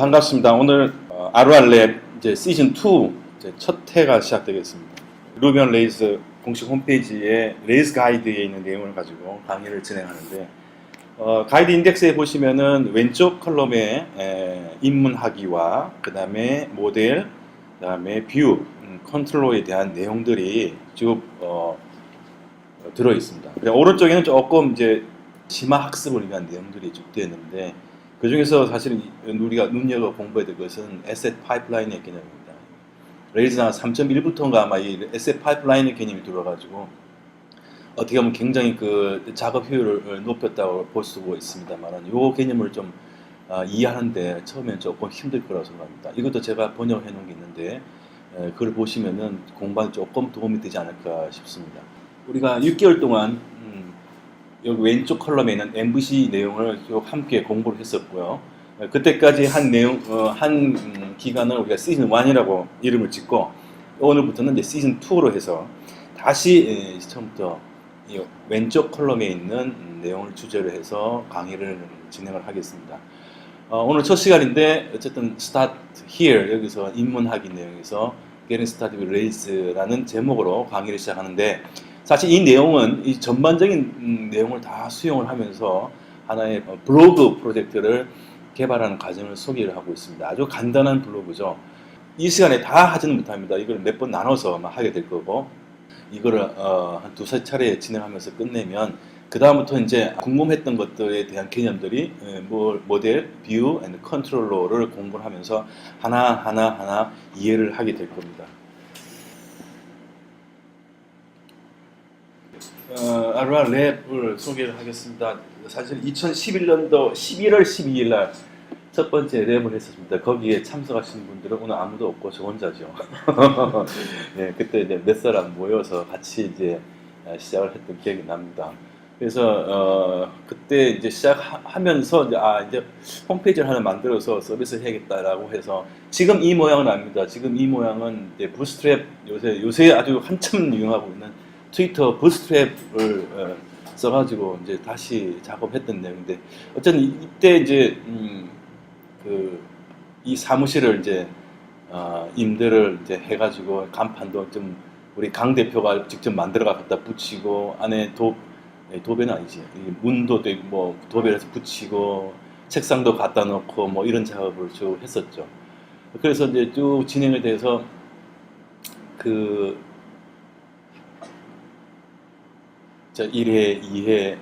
반갑습니다. 오늘 RR랩 이제 시즌 2 이제 첫 회가 시작되겠습니다. 루비 온 레이즈 공식 홈페이지에 레이즈 가이드에 있는 내용을 가지고 강의를 진행하는데 가이드 인덱스에 보시면은 왼쪽 컬럼에 입문하기와 그 다음에 모델, 그 다음에 뷰, 컨트롤러에 대한 내용들이 쭉 들어 있습니다. 오른쪽에는 조금 이제 심화 학습을 위한 내용들이 쭉 되어 있는데 그 중에서 사실 우리가 눈여겨 공부해야 될 것은 에셋 파이프라인의 개념입니다. 레이즈나 3.1부터인가 아마 이 에셋 파이프라인의 개념이 들어가지고 어떻게 보면 굉장히 그 작업 효율을 높였다고 볼 수가 있습니다만 이 개념을 좀 이해하는데 처음엔 조금 힘들 거라고 생각합니다. 이것도 제가 번역해 놓은 게 있는데 그걸 보시면은 공부에 조금 도움이 되지 않을까 싶습니다. 우리가 6개월 동안 여기 왼쪽 컬럼에 있는 MVC 내용을 쭉 함께 공부를 했었고요. 그때까지 한 내용, 기간을 우리가 시즌 1이라고 이름을 짓고 오늘부터는 이제 시즌 2로 해서 다시 처음부터 이 왼쪽 컬럼에 있는 내용을 주제로 해서 강의를 진행을 하겠습니다. 오늘 첫 시간인데 어쨌든 Start Here 여기서 입문하기 내용에서 Getting Started with Rails라는 제목으로 강의를 시작하는데 사실 이 내용은 이 전반적인 내용을 다 수용을 하면서 하나의 블로그 프로젝트를 개발하는 과정을 소개를 하고 있습니다. 아주 간단한 블로그죠. 이 시간에 다 하지는 못합니다. 이걸 몇 번 나눠서 하게 될 거고 이거를 한 두세 차례 진행하면서 끝내면 그 다음부터 이제 궁금했던 것들에 대한 개념들이 모델, 뷰, 앤 컨트롤러를 공부를 하면서 하나 이해를 하게 될 겁니다. RR랩을 소개를 하겠습니다. 사실 2011년도 11월 12일 날 첫 번째 랩을 했었습니다. 거기에 참석하신 분들은 오늘 아무도 없고 저 혼자죠. 네, 그때 이제 몇 사람 모여서 같이 이제 시작을 했던 기억이 납니다. 그래서 그때 이제 시작하면서 이제 홈페이지를 하나 만들어서 서비스를 해야겠다라고 해서 지금 이 모양은 아닙니다. 지금 이 모양은 이제 부스트랩 요새 아주 한참 유행하고 있는 트위터 부스트랩을 써가지고 이제 다시 작업했던 내용인데 어쨌든 이때 이제 이 사무실을 이제 임대를 이제 해가지고 간판도 좀 우리 강 대표가 직접 만들어가 갖다 붙이고 안에 도배는 아니지 문도 뭐 도배해서 붙이고 책상도 갖다 놓고 뭐 이런 작업을 쭉 했었죠. 그래서 이제 쭉 진행에 대해서 1회, 2회,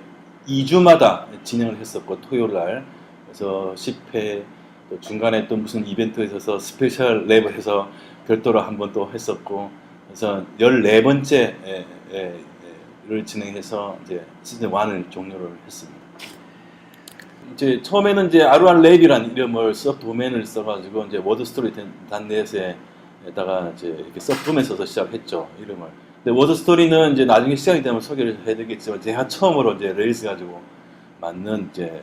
2주마다 진행을 했었고 토요일 날 그래서 10회 또 중간에 또 무슨 이벤트가 있어서 스페셜 랩을 해서 별도로 한 번 또 했었고 그래서 14번째를 진행해서 이제 시즌 1을 종료를 했습니다. 이제 처음에는 이제 RR랩이라는 이름을 서브도메인을 써가지고 이제 워드스토리.net에다가 이제 이렇게 서브도메인 써서 시작했죠 이름을. 근데 워드스토리는 이제 나중에 시작이 되면 소개를 해야 되겠지만 제가 처음으로 이제 레일스 가지고 만든 이제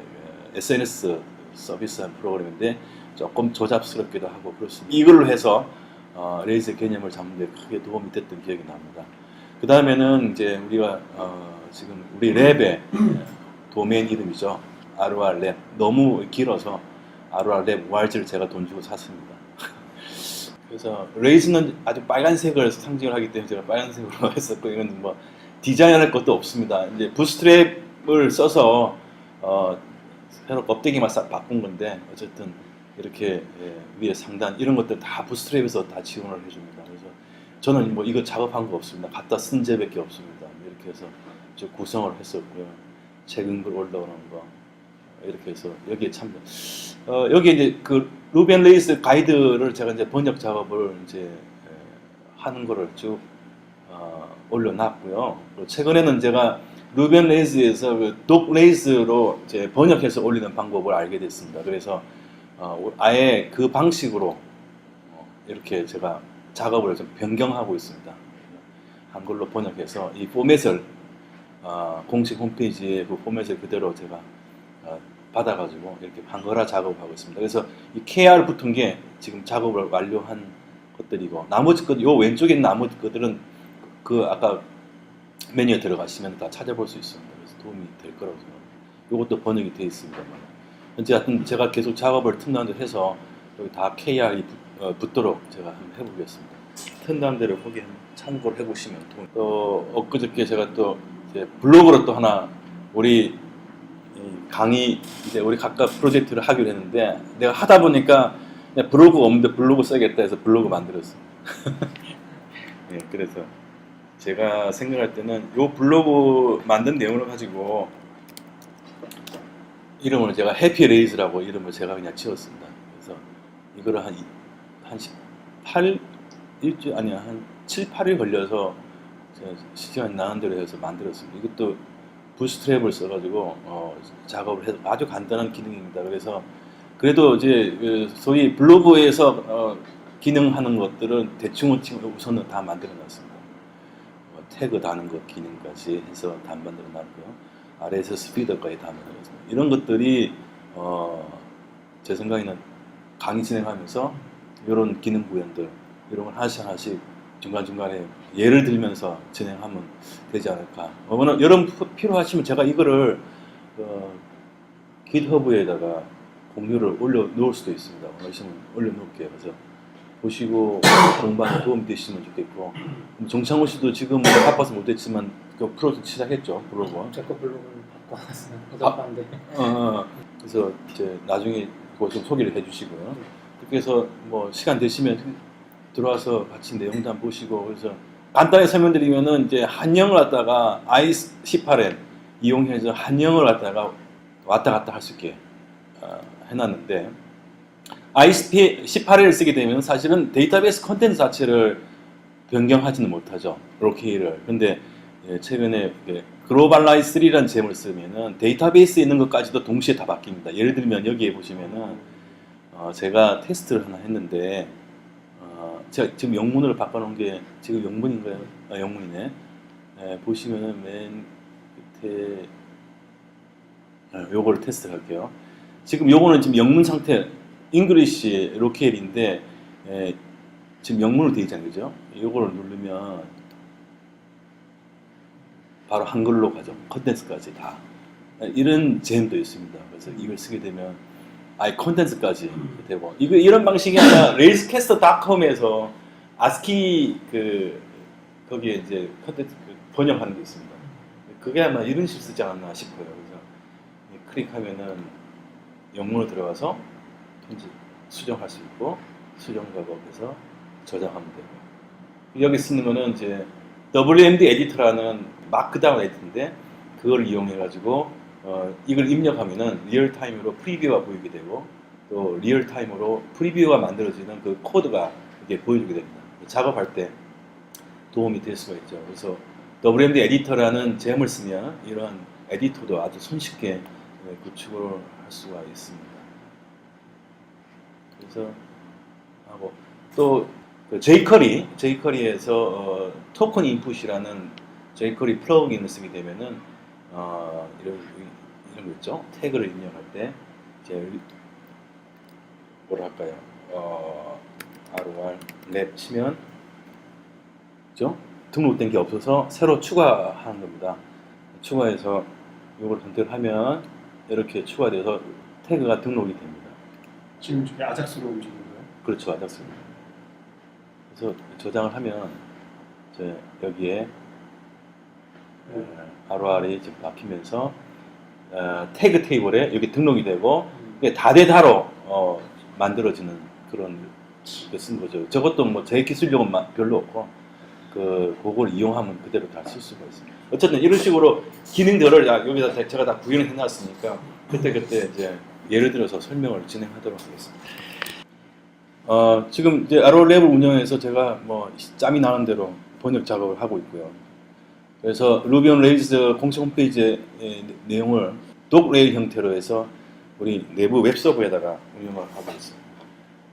SNS 서비스 프로그램인데 조금 조잡스럽기도 하고 그렇습니다. 이걸로 해서 레일스 개념을 잡는 데 크게 도움이 됐던 기억이 납니다. 그 다음에는 이제 우리가 지금 우리 랩의 도메인 이름이죠. RR랩. 너무 길어서 RR랩 YG를 제가 돈 주고 샀습니다. 그래서 레이즈는 아주 빨간색을 상징을 하기 때문에 제가 빨간색으로 했었고 이건 뭐 디자인할 것도 없습니다. 이제 부스트랩을 써서 새로 껍데기만 싹 바꾼 건데 어쨌든 이렇게 위에 상단 이런 것들 다 부스트랩에서 다 지원을 해줍니다. 그래서 저는 뭐 이거 작업한 거 없습니다. 갖다 쓴 죄밖에 없습니다. 이렇게 해서 저 구성을 했었고요. 최근 글 올라오는 거 이렇게 해서 여기에 참여. 여기 이제 그 루비 온 레이즈 가이드를 제가 이제 번역 작업을 이제 하는 거를 쭉 올려놨고요. 최근에는 제가 루비 온 레이즈에서 그 독 레이즈로 이제 번역해서 올리는 방법을 알게 됐습니다. 그래서 아예 그 방식으로 이렇게 제가 작업을 좀 변경하고 있습니다. 한글로 번역해서 이 포맷을 공식 홈페이지에 그 포맷을 그대로 제가 받아가지고 이렇게 한글화 작업하고 있습니다. 그래서 이 KR 붙은 게 지금 작업을 완료한 것들이고 나머지 것, 요 왼쪽에 있는 나머지 것들은 그 아까 메뉴에 들어가시면 다 찾아볼 수 있습니다. 그래서 도움이 될 거라고 생각합니다. 이것도 번역이 되어 있습니다만 현재 하여튼 제가 계속 작업을 틈나는 데 해서 여기 다 KR이 붙도록 제가 한번 해보겠습니다. 튼다는 대로 거기 한번 참고를 해보시면 또 엊그저께 제가 또 이제 블로그로 또 하나 우리 강의 이제 우리 각각 프로젝트를 하기로 했는데 내가 하다 보니까 블로그가 없는데 블로그 써야겠다 해서 블로그 만들었어요. 네, 그래서 제가 생각할 때는 이 블로그 만든 내용을 가지고 이름을 제가 해피레이즈라고 이름을 제가 그냥 지었습니다. 그래서 이거를 한 18 일주 아니 한 7, 8일 걸려서 시간이 나는 대로 해서 만들었습니다. 이것도 부스트랩을 써가지고 작업을 해서 아주 간단한 기능입니다. 그래서 그래도 이제 소위 블로그에서 기능하는 것들은 대충 우선은 다 만들어놨습니다. 태그 다는 것 기능까지 해서 다 만들어놨고요. RSS 피드까지 다 만들어놨습니다. 이런 것들이 제 생각에는 강의 진행하면서 이런 기능 구현들 이런 걸 하나씩 중간중간에 예를 들면서 진행하면 되지 않을까. 여러분 필요하시면 제가 이거를 깃허브에다가 공유를 올려놓을 수도 있습니다. 원하시면 올려놓을게요. 그래서 보시고 공부하는 도움이 되시면 좋겠고 정창호 씨도 지금 바빠서 못했지만 그 프로젝트 시작했죠. 블로그. 제거 블로그는 바꿔놨어요. 바꿨는데. 그래서 이제 나중에 그거 좀 소개를 해주시고요. 그래서 뭐 시간 되시면 들어와서 같이 내용도 한번 보시고 그래서 간단히 설명드리면은 이제 한영을 갖다가 i18n 이용해서 한영을 갖다가 왔다 갔다 할 수 있게 해놨는데 i18n을 쓰게 되면 사실은 데이터베이스 컨텐츠 자체를 변경하지는 못하죠. 로케이를. 근데 최근에 글로벌라이즈 3라는 제목을 쓰면은 데이터베이스에 있는 것까지도 동시에 다 바뀝니다. 예를 들면 여기에 보시면은 제가 테스트를 하나 했는데 제가 지금 영문으로 바꿔놓은 게 지금 영문인가요? 영문이네. 보시면은 맨 끝에 요거를 테스트 할게요. 지금 요거는 지금 영문 상태 잉글리시 로케일인데 지금 영문으로 되어 있잖아요. 그죠? 요거를 누르면 바로 한글로 가죠. 컨텐츠까지 다. 이런 제한도 있습니다. 그래서 이걸 쓰게 되면 컨텐츠까지 되고 이런 방식이 아니라 railscaster.com에서 아스키 거기에 이제 컨텐츠 번역하는 게 있습니다. 그게 아마 이런 식으로 쓰지 않았나 싶어요. 그래서 클릭하면은 영문으로 들어가서 편집 수정할 수 있고 수정 작업해서 저장하면 되고 여기 쓰는 거는 이제 WMD 에디터라는 마크다운 에디터인데 그걸 이용해 가지고 이걸 입력하면은 리얼타임으로 프리뷰가 보이게 되고 또 리얼타임으로 프리뷰가 만들어지는 그 코드가 이게 보여주게 됩니다. 작업할 때 도움이 될 수가 있죠. 그래서 WMD 에디터라는 제목을 쓰면 이런 에디터도 아주 손쉽게 구축을 할 수가 있습니다. 그래서 하고 또 jQuery에서 토큰 인풋이라는 jQuery 플러그인을 쓰게 되면은 이런 거 있죠. 태그를 입력할 때 이제 뭐랄까요? ROR 랩 치면 그죠? 등록된 게 없어서 새로 추가하는 겁니다. 추가해서 이걸 선택을 하면 이렇게 추가돼서 태그가 등록이 됩니다. 지금 저게 아작스로 움직이는 거예요? 그렇죠, 아작스. 그래서 저장을 하면 이제 여기에 ROR이 지금 바뀌면서 태그 테이블에 여기 등록이 되고 이게 다대다로 만들어지는 그런 거 쓴 거죠. 저것도 뭐 제 기술력은 별로 없고 그걸 이용하면 그대로 다 쓸 수가 있습니다. 어쨌든 이런 식으로 기능들을 여기다 제가 다 구현해 놨으니까 그때 이제 예를 들어서 설명을 진행하도록 하겠습니다. 지금 이제 ROLab을 운영해서 제가 뭐 짬이 나는 대로 번역 작업을 하고 있고요. 그래서 Ruby on Rails 공식 홈페이지의 내용을 독레일 형태로 해서 우리 내부 웹서버에다가 운영을 하고 있습니다.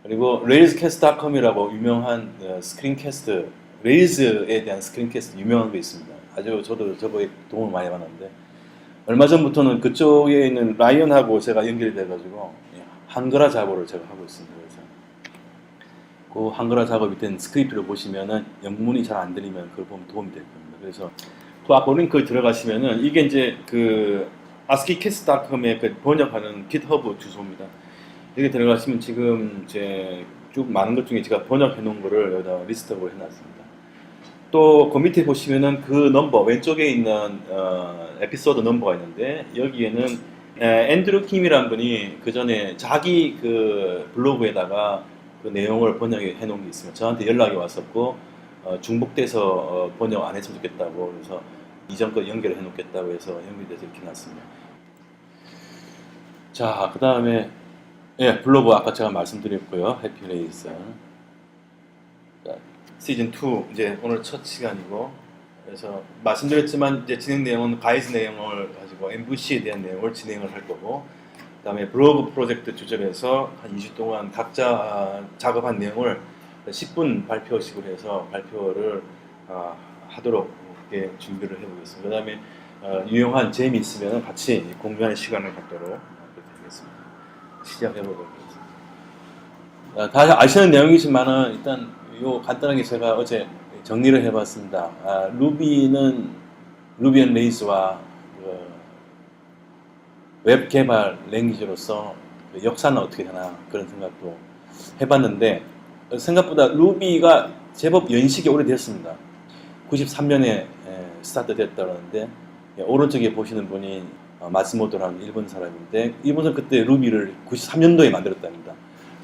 그리고 railscast.com이라고 유명한 스크린캐스트, 레일즈에 대한 스크린캐스트 유명한 게 있습니다. 아주 저도 저거에 도움을 많이 받았는데 얼마 전부터는 그쪽에 있는 라이언하고 제가 연결이 돼가지고 한글화 작업을 제가 하고 있습니다. 그래서 그 한글화 작업이 된 스크립트를 보시면은 영문이 잘 안 들리면 그걸 보면 도움이 될 겁니다. 그래서 그 아까 링크에 들어가시면은 이게 이제 그 ASCII-cast.com에 번역하는 GitHub 주소입니다. 여기 들어가시면 지금 이제 쭉 많은 것 중에 제가 번역해 놓은 거를 여기다 리스트업을 해놨습니다. 또 그 밑에 보시면은 그 넘버 왼쪽에 있는 에피소드 넘버가 있는데 여기에는 앤드류 킴이라는 분이 그 전에 자기 그 블로그에다가 그 내용을 번역해 놓은 게 있습니다. 저한테 연락이 왔었고 중복돼서 번역 안 했으면 좋겠다고 그래서 이전 거 연결해 놓겠다고 해서 연결돼서 이렇게 놨습니다. 자, 그 다음에 예, 블로그 아까 제가 말씀드렸고요. 해피레이스 시즌 2 이제 오늘 첫 시간이고 그래서 말씀드렸지만 이제 진행 내용은 가이드 내용을 가지고 MVC에 대한 내용을 진행을 할 거고 그다음에 블로그 프로젝트 주점에서 한 2주 동안 각자 작업한 내용을 10분 발표식으로 해서 발표를 하도록 이렇게 준비를 해보겠습니다. 그다음에 유용한 재미 있으면 같이 공유하는 시간을 갖도록 그렇게 하겠습니다. 시작해보도록 하겠습니다. 다 아시는 내용이지만은 일단 요 간단하게 제가 어제 정리를 해봤습니다. 루비는 루비 앤 레이즈와 웹 개발 랭귀지로서 그 역사는 어떻게 되나 그런 생각도 해봤는데 생각보다 루비가 제법 연식이 오래됐습니다. 93년에 스타트 됐다는데 오른쪽에 보시는 분이 마츠모토라는 일본 사람인데 일본은 그때 루비를 93년도에 만들었답니다.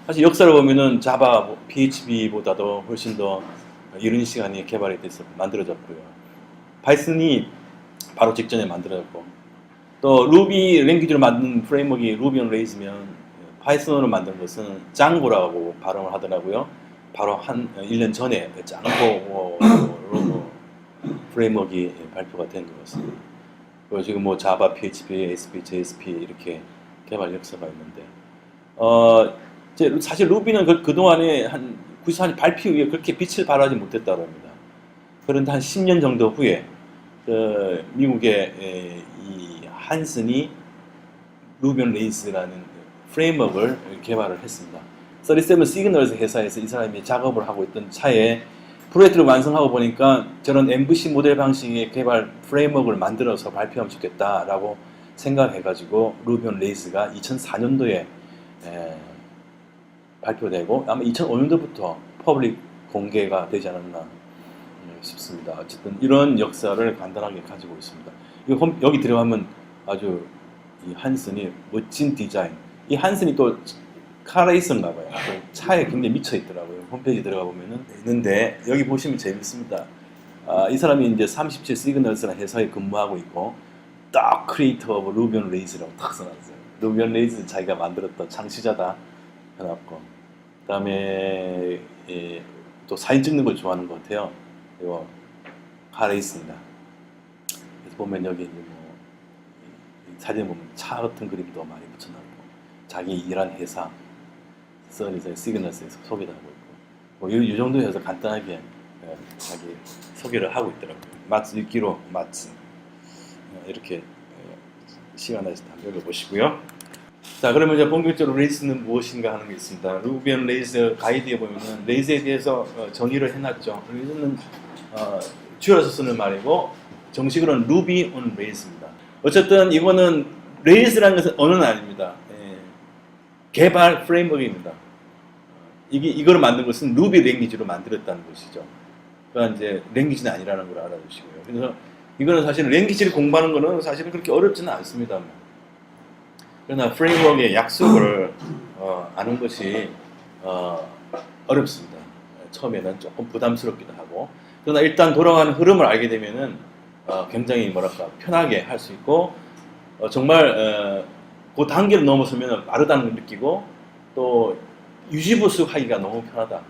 사실 역사를 보면은 자바, PHP보다도 훨씬 더 이른 시간이 개발이 돼서 만들어졌고요. 파이썬이 바로 직전에 만들어졌고 또 루비 랭귀지로 만든 프레임워크가 루비 온 레이즈면 파이썬으로 만든 것은 짱고라고 발음을 하더라고요. 바로 한 1년 전에 짱고 프레임워크가 발표가 된 것 같습니다. 그리고 지금 뭐 자바, PHP, ASP, JSP 이렇게 개발 역사가 있는데 사실 루비는 그동안에 한 94년 발표 이후에 그렇게 빛을 발하지 못했다고 합니다. 그런데 한 10년 정도 후에 미국의 이 한슨이 루비 온 레이즈라는 프레임워크를 개발을 했습니다. 37 시그널스 회사에서 이 사람이 작업을 하고 있던 차에 프로젝트를 완성하고 보니까 저런 MVC 모델 방식의 개발 프레임워크를 만들어서 발표하면 좋겠다라고 생각해가지고 루비 온 레이즈가 2004년도에 발표되고 아마 2005년도부터 퍼블릭 공개가 되지 않았나 싶습니다. 어쨌든 이런 역사를 간단하게 가지고 있습니다. 여기 들어가면 아주 이 한슨이 멋진 디자인. 이 한슨이 또 카레이서인가 봐요. 차에 굉장히 미쳐 있더라고요. 홈페이지 들어가 보면은 있는데 여기 보시면 재밌습니다. 이 사람이 이제 37 시그널스라는 회사에 근무하고 있고 딱 크리에이터 오브 루비 온 레이즈라고 딱 써놨어요. 루비 온 레이즈 자기가 만들었던 창시자다 해놨고 그다음에 또 사진 찍는 걸 좋아하는 것 같아요. 이거 카레이스입니다. 그래서 보면 여기 이제 뭐 사진 보면 차 같은 그림도 많이 붙여놨고 자기 일한 회사 써니서 시그널스에서 소개도 하고 있고 뭐 이 정도 해서 간단하게 자기 소개를 하고 있더라고요. 마츠 6km 마츠 이렇게 시간 내서 한번 읽어보시고요. 자, 그러면 이제 본격적으로 레이스는 무엇인가 하는 게 있습니다. 루비 온 레이스 가이드에 보면은 레이스에 대해서 정의를 해놨죠. 레이스는 줄여서 쓰는 말이고 정식으로는 루비 온 레이스입니다. 어쨌든 이거는 레이스라는 것은 언어는 아닙니다. 개발 프레임워크입니다. 이거를 만든 것은 루비 랭귀지로 만들었다는 것이죠. 그러니까 이제 랭귀지는 아니라는 걸 알아두시고요. 그래서 이거는 사실 랭귀지를 공부하는 거는 사실은 그렇게 어렵지는 않습니다. 그러나 프레임워크의 약속을 아는 것이 어렵습니다. 처음에는 조금 부담스럽기도 하고 그러나 일단 돌아가는 흐름을 알게 되면은 굉장히 뭐랄까 편하게 할 수 있고 정말 그 단계를 넘어서면 빠르다는 걸 느끼고 또 유지보수하기가 너무 편하다.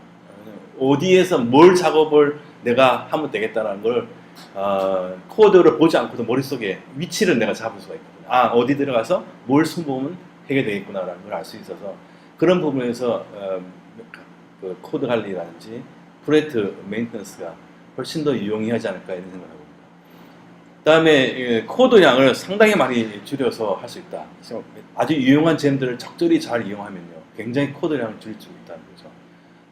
어디에서 뭘 작업을 내가 하면 되겠다는 걸 코드를 보지 않고도 머릿속에 위치를 내가 잡을 수가 있거든요. 어디 들어가서 뭘 손보면 해결되겠구나라는 걸 알 수 있어서 그런 부분에서 그 코드 관리라든지 프로젝트 메인터넌스가 훨씬 더 유용하지 않을까 이런 생각을 합니다. 그 다음에 코드량을 상당히 많이 줄여서 할 수 있다. 아주 유용한 잼들을 적절히 잘 이용하면요 굉장히 코드량을 줄일 수 있다는 거죠.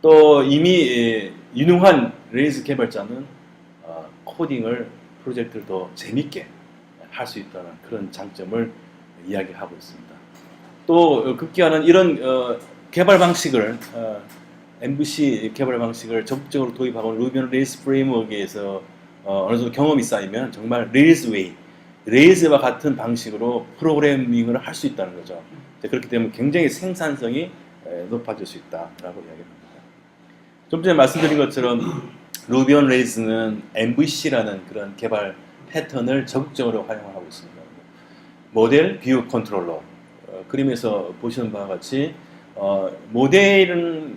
또 이미 유능한 레이스 개발자는 코딩을 프로젝트를 더 재밌게 할 수 있다는 그런 장점을 이야기하고 있습니다. 또 급기야는 이런 개발 방식을 MVC 개발 방식을 적극적으로 도입하고 루비 on 레일스 프레임워크에서 어느 정도 경험이 쌓이면 정말 레일스웨이, 레일스와 같은 방식으로 프로그래밍을 할 수 있다는 거죠. 그렇기 때문에 굉장히 생산성이 높아질 수 있다라고 이야기합니다. 좀 전에 말씀드린 것처럼 루비 on 레일스는 MVC라는 그런 개발 패턴을 적극적으로 활용하고 있습니다. 모델 뷰 컨트롤러, 그림에서 보시는 바와 같이 모델은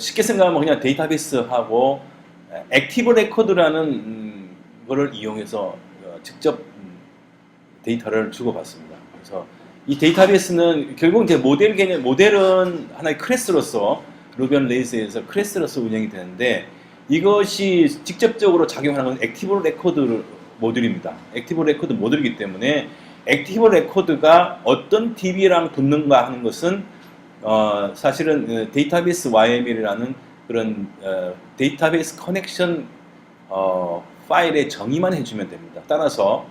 쉽게 생각하면 그냥 데이터베이스하고 액티브 레코드라는 거를 이용해서 직접 데이터를 주고받습니다. 그래서 이 데이터베이스는 결국 이제 모델 개념, 모델은 하나의 클래스로서 루비 on 레일스에서 클래스로서 운영이 되는데, 이것이 직접적으로 작용하는 건 액티브 레코드 모듈입니다. 액티브 레코드 모듈이기 때문에 액티브 레코드가 어떤 DB랑 붙는가 하는 것은 사실은 데이터베이스 YAML이라는 그런 데이터베이스 커넥션 파일의 정의만 해주면 됩니다. 따라서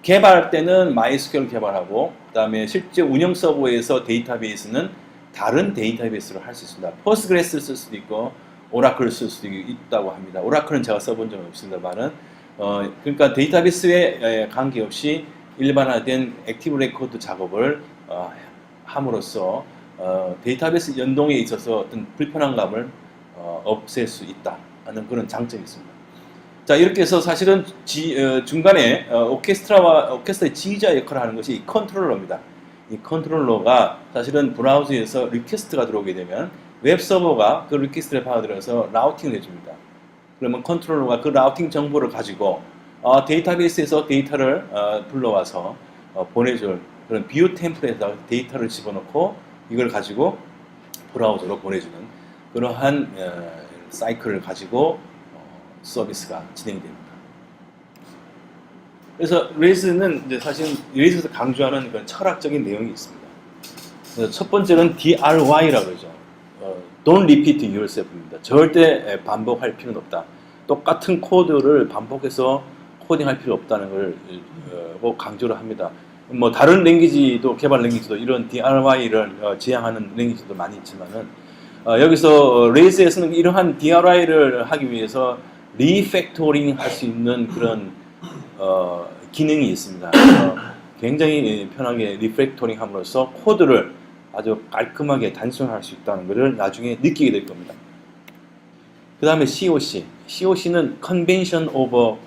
개발할 때는 MySQL 개발하고, 그 다음에 실제 운영 서버에서 데이터베이스는 다른 데이터베이스로 할 수 있습니다. 포스트그레스를 쓸 수도 있고 오라클을 쓸 수도 있다고 합니다. 오라클은 제가 써본 적은 없습니다만은 그러니까 데이터베이스에 관계없이 일반화된 액티브 레코드 작업을 함으로써 데이터베이스 연동에 있어서 어떤 불편한 감을 없앨 수 있다 하는 그런 장점이 있습니다. 자, 이렇게 해서 사실은 중간에 오케스트라의 지휘자 역할을 하는 것이 이 컨트롤러입니다. 이 컨트롤러가 사실은 브라우저에서 리퀘스트가 들어오게 되면 웹 서버가 그 리퀘스트를 받아들여서 라우팅을 해줍니다. 그러면 컨트롤러가 그 라우팅 정보를 가지고 데이터베이스에서 데이터를 불러와서 보내줄 그런 뷰 템플릿에다가 데이터를 집어넣고 이걸 가지고 브라우저로 보내주는 그러한 사이클을 가지고 서비스가 진행이 됩니다. 그래서 레일스는 이제 사실 레일스에서 강조하는 그런 철학적인 내용이 있습니다. 그래서 첫 번째는 DRY라고 그러죠. Don't repeat yourself입니다. 절대 반복할 필요는 없다. 똑같은 코드를 반복해서 코딩할 필요 없다는 걸 강조를 합니다. 뭐 다른 랭귀지도 개발 랭귀지도 이런 DRY를 지향하는 랭귀지도 많이 있지만은 여기서 레일스에서는 이러한 DRY를 하기 위해서 리팩토링 할 수 있는 그런 기능이 있습니다. 굉장히 편하게 리팩토링 함으로써 코드를 아주 깔끔하게 단순화할 수 있다는 것을 나중에 느끼게 될 겁니다. 그 다음에 COC. COC는 Convention over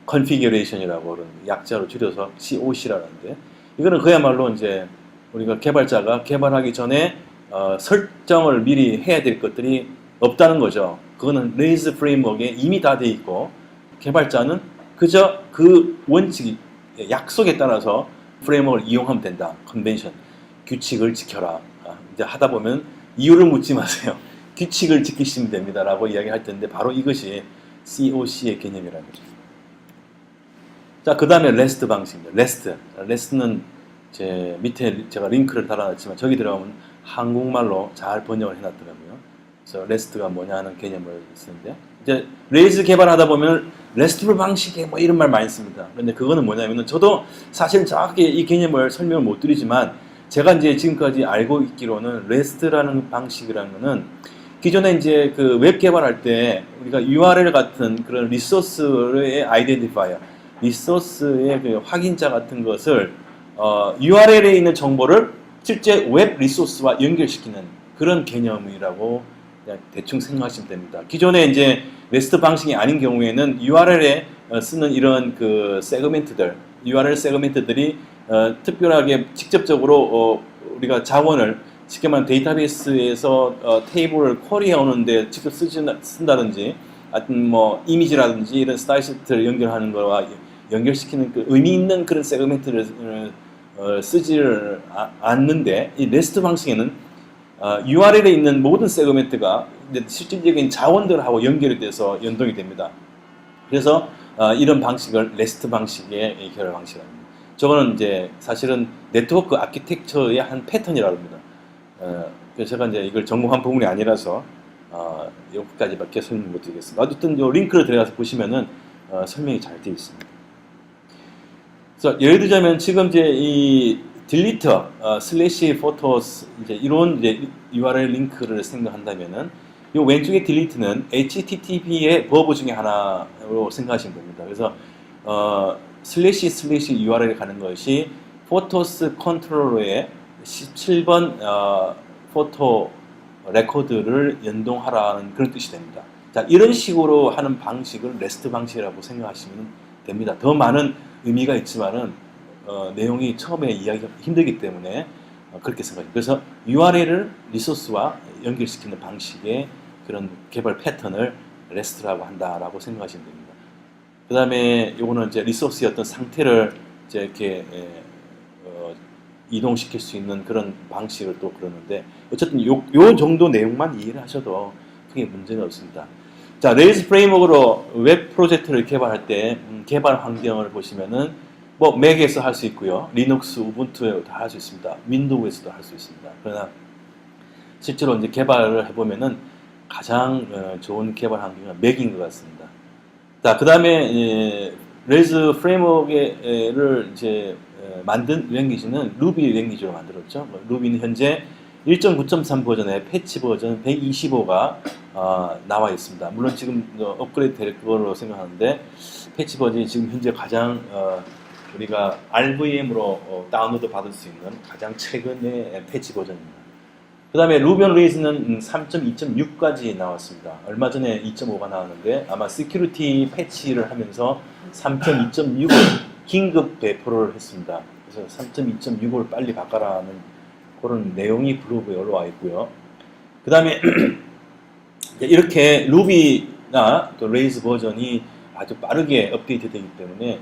Configuration이라고 그러는 약자로 줄여서 COC라는데, 이거는 그야말로 이제 우리가 개발자가 개발하기 전에 설정을 미리 해야 될 것들이 없다는 거죠. 그거는 레일스 프레임워크에 이미 다 돼 있고, 개발자는 그저 그 원칙, 약속에 따라서 프레임워크를 이용하면 된다. 컨벤션, 규칙을 지켜라. 이제 하다 보면 이유를 묻지 마세요. 규칙을 지키시면 됩니다. 라고 이야기할 텐데, 바로 이것이 COC의 개념이라는 거죠. 자, 그 다음에 REST 방식입니다. REST는 제 밑에 제가 링크를 달아놨지만 저기 들어가면 한국말로 잘 번역을 해놨더라고요. 그래서 REST가 뭐냐 하는 개념을 쓰는데, 이제 레일스 개발하다 보면 RESTful 방식에 뭐 이런 말 많이 씁니다. 근데 그거는 뭐냐면은 저도 사실 정확하게 이 개념을 설명을 못 드리지만, 제가 이제 지금까지 알고 있기로는 REST라는 방식이라는 거는 기존에 이제 그 웹 개발할 때 우리가 URL 같은 그런 리소스의 아이덴티파이어, 리소스의 그 확인자 같은 것을 URL에 있는 정보를 실제 웹 리소스와 연결시키는 그런 개념이라고 그냥 대충 생각하시면 됩니다. 기존에 이제 REST 방식이 아닌 경우에는 URL에 쓰는 이런 그 세그멘트들, URL 세그멘트들이 특별하게 직접적으로 우리가 자원을 쉽게 말하면 데이터베이스에서 테이블을 쿼리해 오는데 직접 쓴다든지, 하여튼 뭐 이미지라든지 이런 스타일시트를 연결하는 거와 연결시키는 그 의미 있는 그런 세그멘트를 쓰지를 않는데, 이 REST 방식에는 URL에 있는 모든 세그멘트가 실질적인 자원들하고 연결이 돼서 연동이 됩니다. 그래서 이런 방식을 REST 방식의 결합 방식이라고 합니다. 저거는 이제 사실은 네트워크 아키텍처의 한 패턴이라고 합니다. 그래서 제가 이제 이걸 전공한 부분이 아니라서 여기까지밖에 설명 못 드리겠습니다. 어쨌든 요 링크를 들어가서 보시면은 설명이 잘 되어 있습니다. 그래서 예를 들자면 지금 이제 이 딜리터 슬래시 포토스 이제 이런 이제 URL 링크를 생각한다면은 이 왼쪽에 딜리트는 HTTP의 버브 중에 하나로 생각하시면 됩니다. 그래서 슬래시 URL에 가는 것이 포토스 컨트롤러의 17번 포토 레코드를 연동하라는 그런 뜻이 됩니다. 자, 이런 식으로 하는 방식을 REST 방식이라고 생각하시면 됩니다. 더 많은 의미가 있지만은 내용이 처음에 이해하기가 힘들기 때문에 그렇게 생각합니다. 그래서 URL을 리소스와 연결시키는 방식의 그런 개발 패턴을 REST라고 한다라고 생각하시면 됩니다. 그 다음에 요거는 이제 리소스의 어떤 상태를 이제 이렇게 이동시킬 수 있는 그런 방식을 또 그러는데 어쨌든 요 정도 내용만 이해를 하셔도 크게 문제는 없습니다. 자, 레일스 프레임워크로 웹 프로젝트를 개발할 때 개발 환경을 보시면은 뭐 맥에서 할 수 있고요, 리눅스, 우분투에도 다 할 수 있습니다. 윈도우에서도 할 수 있습니다. 그러나 실제로 이제 개발을 해보면은 가장 좋은 개발 환경은 맥인 것 같습니다. 자, 그 다음에 레일스 프레임워크를 이제 만든 랭귀지는 루비 랭귀지로 만들었죠. 루비는 현재 1.9.3 버전의 패치 버전 125가 나와 있습니다. 물론 지금 업그레이드 될 거로 생각하는데 패치 버전이 지금 현재 가장 우리가 RVM으로 다운로드 받을 수 있는 가장 최근의 패치 버전입니다. 그 다음에 루비 on 레이즈는 3.2.6까지 나왔습니다. 얼마 전에 2.5가 나왔는데 아마 시큐리티 패치를 하면서 3.2.6을 긴급 배포를 했습니다. 그래서 3.2.6을 빨리 바꿔라는 그런 내용이 블로그에 올라와 있고요. 그 다음에 이렇게 루비나 또 레이즈 버전이 아주 빠르게 업데이트 되기 때문에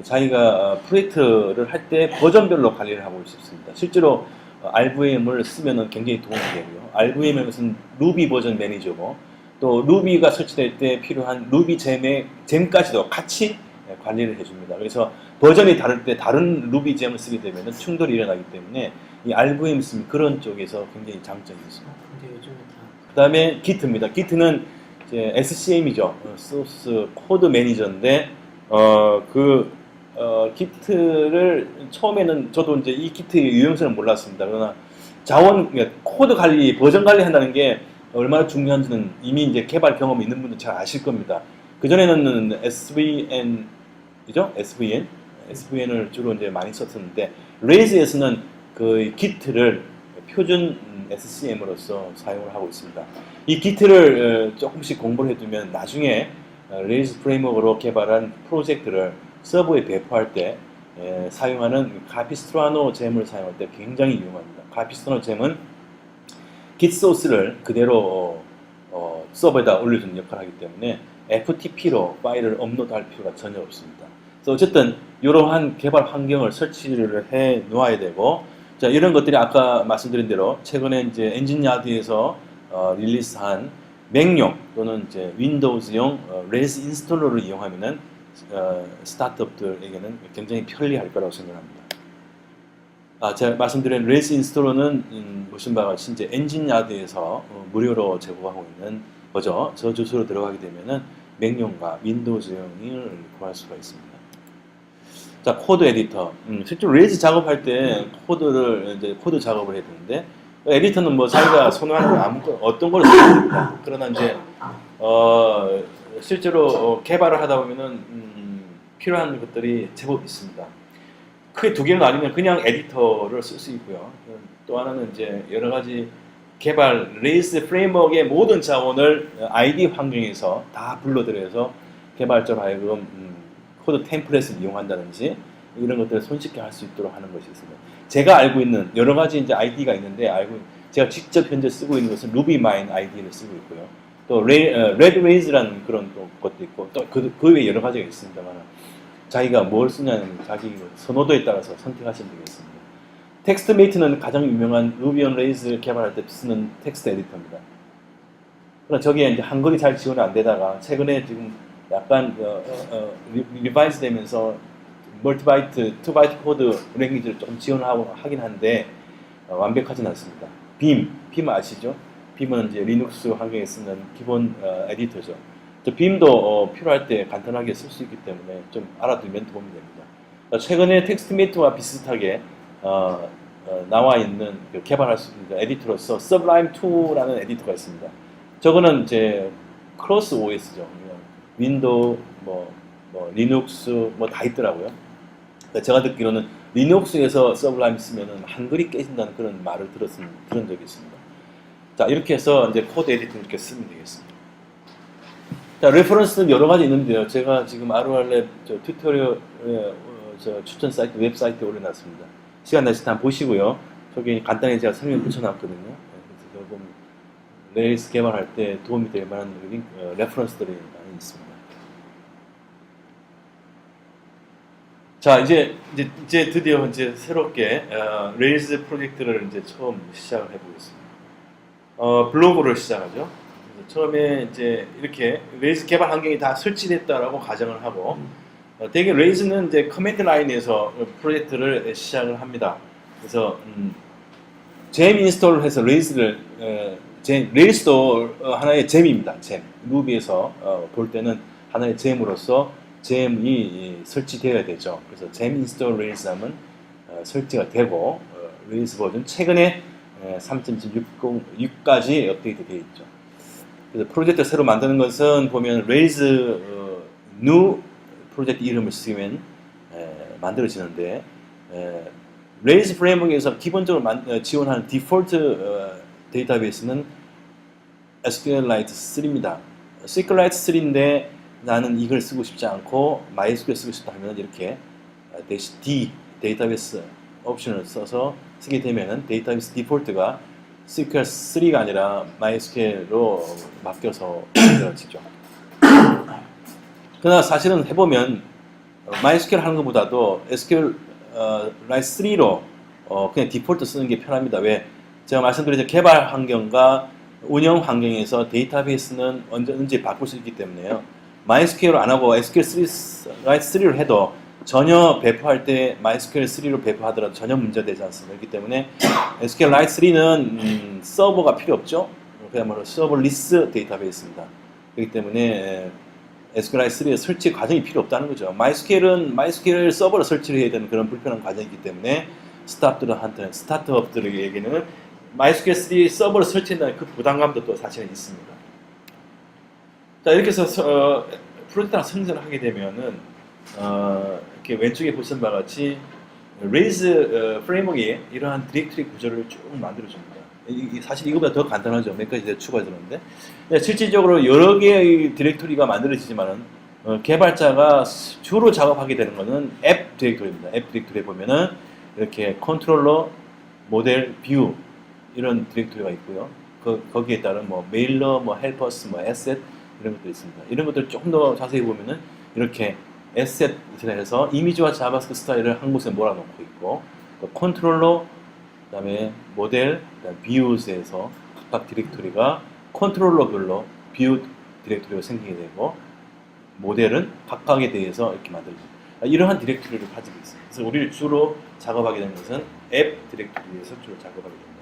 자기가 프로젝트를 할 때 버전별로 관리를 하고 있습니다. 실제로 RVM을 쓰면 굉장히 도움이 되고요. RVM은 무슨 루비 버전 매니저고 또 루비가 설치될 때 필요한 루비 잼까지도 같이 관리를 해줍니다. 그래서 버전이 다를 때 다른 루비 잼을 쓰게 되면 충돌이 일어나기 때문에 이 RVM 쓰면 그런 쪽에서 굉장히 장점이 있습니다. 근데 요즘에 그 다음에 Git입니다. Git는 이제 SCM이죠. 소스 코드 매니저인데 Git를 처음에는 저도 이제 이 Git의 유용성을 몰랐습니다. 그러나 코드 관리, 버전 관리한다는 게 얼마나 중요한지는 이미 이제 개발 경험이 있는 분들은 잘 아실 겁니다. 그전에는 SVN을 주로 이제 많이 썼었는데, 레이즈에서는 그 Git를 표준 SCM으로서 사용을 하고 있습니다. 이 Git를 조금씩 공부를 해두면 나중에 레이즈 프레임워크로 개발한 프로젝트를 서버에 배포할 때 사용하는 카피스트라노 잼을 사용할 때 굉장히 유용합니다. 카피스트라노 잼은 Git 소스를 그대로 서버에다 올려주는 역할을 하기 때문에 FTP로 파일을 업로드할 필요가 전혀 없습니다. 그래서 어쨌든 이러한 개발 환경을 설치를 해 놓아야 되고, 자, 이런 것들이 아까 말씀드린 대로 최근에 이제 엔진야드에서 릴리스한 맥용 또는 이제 윈도우즈용 레이스 인스톨러를 이용하면은 스타트업들에게는 굉장히 편리할 거라고 생각합니다. 제가 말씀드린 레이스 인스톨러는 보신 바와 같이 이제 엔진야드에서 무료로 제공하고 있는 거죠. 저 주소로 들어가게 되면은 맥용과 윈도우즈용을 구할 수가 있습니다. 자, 코드 에디터. 실제로 레이즈 작업할 때 코드 작업을 해야 되는데, 에디터는 뭐 자기가 선호하는 어떤 걸 써도 됩니다. 그러나 이제 실제로 개발을 하다 보면은 필요한 것들이 제법 있습니다. 크게 두 개로 나뉘면 그냥 에디터를 쓸 수 있고요. 또 하나는 이제 여러 가지 개발 레이스 프레임워크의 모든 자원을 ID 환경에서 다 불러들여서 개발자로 하여금 코드 템플릿을 이용한다든지 이런 것들을 손쉽게 할 수 있도록 하는 것이 있습니다. 제가 알고 있는 여러 가지 이제 ID가 있는데 제가 직접 현재 쓰고 있는 것은 RubyMine ID를 쓰고 있고요. 또 RedRais라는 그런 또 것도 있고 또 그 외에 여러 가지가 있습니다만 자기가 뭘 쓰냐는 자기 선호도에 따라서 선택하시면 되겠습니다. 텍스트메이트는 가장 유명한 Ruby on Rails 개발할 때 쓰는 텍스트 에디터입니다. 그러나 저기에 이제 한글이 잘 지원이 안 되다가 최근에 지금 약간 리바이즈 되면서 멀티바이트, 2바이트 코드 랭귀지를 조금 지원하고 하긴 한데 완벽하진 않습니다. 빔 아시죠? 빔은 이제 리눅스 환경에 쓰는 기본 에디터죠. 빔도 필요할 때 간단하게 쓸 수 있기 때문에 좀 알아두면 도움이 됩니다. 최근에 텍스트메이트와 비슷하게 나와 있는 개발할 수 있는 에디터로서 Sublime 2라는 에디터가 있습니다. 저거는 이제 크로스 OS죠. 윈도우, 리눅스 다 있더라고요. 제가 듣기로는 리눅스에서 Sublime 쓰면은 한글이 깨진다는 그런 말을 들은 적이 있습니다. 자, 이렇게 해서 이제 코드 에디터 이렇게 쓰면 되겠습니다. 자, 레퍼런스는 여러 가지 있는데요. 제가 지금 RORLab 튜토리얼 추천 사이트, 웹사이트에 올려놨습니다. 시간 나실 때 한번 보시고요. 저기 간단히 제가 설명 붙여놨거든요. 그래서 여러분 레일스 개발할 때 도움이 될 만한 레퍼런스들이 많이 있습니다. 자, 이제 드디어 새롭게 레일스 프로젝트를 처음 시작을 해보겠습니다. 블로그를 시작하죠. 그래서 처음에 이렇게 레일스 개발 환경이 다 설치됐다라고 가정을 하고, 대개 레일스는 커맨드 라인에서 프로젝트를 시작을 합니다. 그래서 잼 인스톨을 해서 레일스도 하나의 잼입니다. 잼. 루비에서 볼 때는 하나의 잼으로서 잼이 설치되어야 되죠. 그래서 잼 인스톨 레일스 하면 설치가 되고, 레일스 버전 최근에 3.6까지 업데이트 되어 있죠. 그래서 프로젝트 새로 만드는 것은 보면 레일스 new 프로젝트 이름을 쓰면 만들어지는데, 레일스 프레임워크에서 기본적으로 지원하는 디폴트 데이터베이스는 SQLite 3입니다. SQLite 3인데 나는 이걸 쓰고 싶지 않고 MySQL 쓰고 싶다 하면 이렇게 -D 데이터베이스 옵션을 써서 쓰게 되면은 데이터베이스 디폴트가 SQL 3가 아니라 MySQL로 바뀌어서 만들어지죠. 그러나 사실은 해보면 MySQL 하는 것보다도 SQLite 3로 그냥 디폴트 쓰는 게 편합니다. 왜? 제가 말씀드린 개발 환경과 운영 환경에서 데이터베이스는 언제 바꿀 수 있기 때문에요. MySQL 안 하고 SQLite 3를 해도 전혀 배포할 때 MySQL 3로 배포하더라도 전혀 문제되지 않습니다. 그렇기 때문에 SQLite 3는 서버가 필요 없죠. 그야말로 서버리스 데이터베이스입니다. 그렇기 때문에 SQLite 3의 설치 과정이 필요 없다는 거죠. MySQL은 MySQL 서버를 설치를 해야 되는 그런 불편한 과정이기 때문에 스타트업들에게는 MySQL 3 서버를 설치한다는 그 부담감도 또 사실은 있습니다. 자, 이렇게 해서 프로젝트가 성장을 하게 되면은 이렇게 왼쪽에 보신 바와 같이 레일스 프레임워크에 이러한 디렉토리 구조를 쭉 만들어줍니다. 사실 이거보다 더 간단하죠. 몇 가지 추가해주는데, 실질적으로 여러 개의 디렉토리가 만들어지지만은 개발자가 주로 작업하게 되는 것은 앱 디렉토리입니다. 앱 디렉토리에 보면은 이렇게 컨트롤러, 모델, 뷰 이런 디렉토리가 있고요. 거기에 따른 메일러, 헬퍼스, 에셋 이런 것도 있습니다. 이런 것들 조금 더 자세히 보면은 이렇게 에셋이라 해서 이미지와 자바스크립트 스타일을 한 곳에 몰아놓고 있고, 컨트롤러, 그다음에 모델, 그다음에 뷰즈에서 각각 디렉토리가 컨트롤러별로 뷰 디렉토리가 생기게 되고, 모델은 각각에 대해서 이렇게 만들어집니다. 이러한 디렉토리를 가지고 있습니다. 그래서 우리를 주로 작업하게 되는 것은 앱 디렉토리에서 주로 작업하게 됩니다.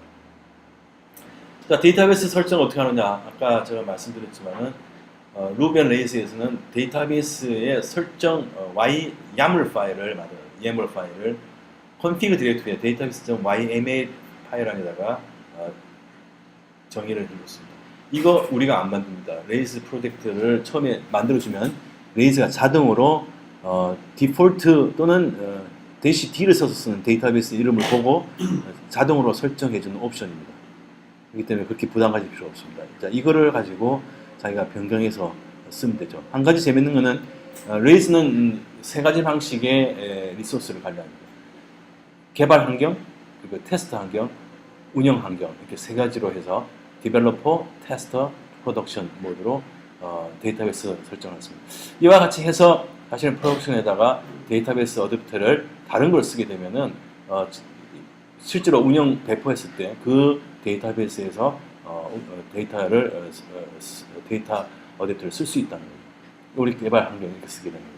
자, 데이터베이스 설정 어떻게 하느냐? 아까 제가 말씀드렸지만은 루비 앤 레일스에서는 데이터베이스의 설정 YAML 파일을 만들어요. YAML 파일을 config 디렉토리에 database.yml 파일 안에다가 정의를 해줬습니다. 이거 우리가 안 만듭니다. 레일스 프로젝트를 처음에 만들어주면 레일스가 자동으로 디폴트 또는 -D를 써서 쓰는 데이터베이스 이름을 보고 자동으로 설정해주는 옵션입니다. 그렇기 때문에 그렇게 부담 가질 필요 없습니다. 자, 이거를 가지고 자기가 변경해서 쓰면 되죠. 한 가지 재밌는 거는 레일스는 세 가지 방식의 리소스를 관리합니다. 개발 환경, 그리고 테스트 환경, 운영 환경 이렇게 세 가지로 해서 디벨로퍼, 테스터, 프로덕션 모드로 데이터베이스 설정을 했습니다. 이와 같이 해서 사실은 프로덕션에다가 데이터베이스 어댑터를 다른 걸 쓰게 되면은 실제로 운영 배포했을 때 그 데이터베이스에서 데이터 어댑터를 쓸 수 있다는 거죠. 우리 개발 환경을 이렇게 쓰게 되는 거죠.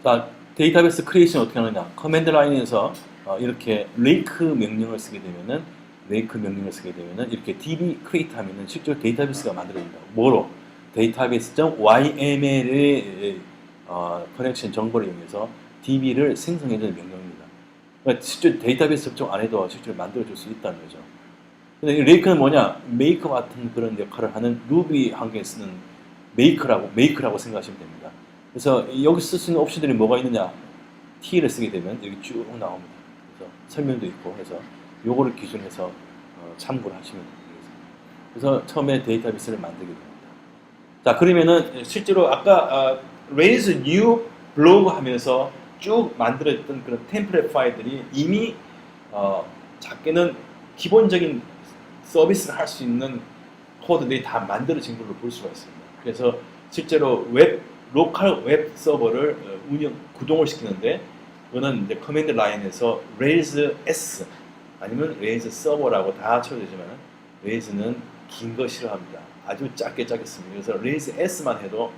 자, 데이터베이스 크리에이션 어떻게 하느냐? 커맨드 라인에서 이렇게 레이크 명령을 쓰게 되면은 이렇게 db create 하면은 실제로 데이터베이스가 만들어진다. 뭐로? database.yml의 커넥션 정보를 이용해서 db를 생성해주는 명령입니다. 그러니까 실제 데이터베이스 접속 안 해도 실제로 만들어줄 수 있다는 거죠. 근데 이 레이크는 뭐냐? 메이커 같은 그런 역할을 하는 루비 환경에 쓰는 메이크라고 생각하시면 됩니다. 그래서 여기 쓸 수 있는 옵션들이 뭐가 있느냐? T를 쓰게 되면 여기 쭉 나옵니다. 그래서 설명도 있고 해서 요거를 기준해서 참고를 하시면 되겠습니다. 그래서 처음에 데이터베이스를 만들게 됩니다. 자, 그러면은 실제로 아까 raise new 블로그 하면서 쭉 만들었던 그런 템플릿 파일들이 이미 작게는 기본적인 서비스를 할 수 있는 코드들이 다 만들어진 걸로 볼 수가 있습니다. 그래서 실제로 로컬 웹 서버를 구동을 시키는데 그거는 이제 커맨드 라인에서 raise s 아니면 raise 서버라고 다 합쳐도 되지만 raise는 긴 거 싫어합니다. 아주 짧게 씁니다. 그래서 raise s만 해도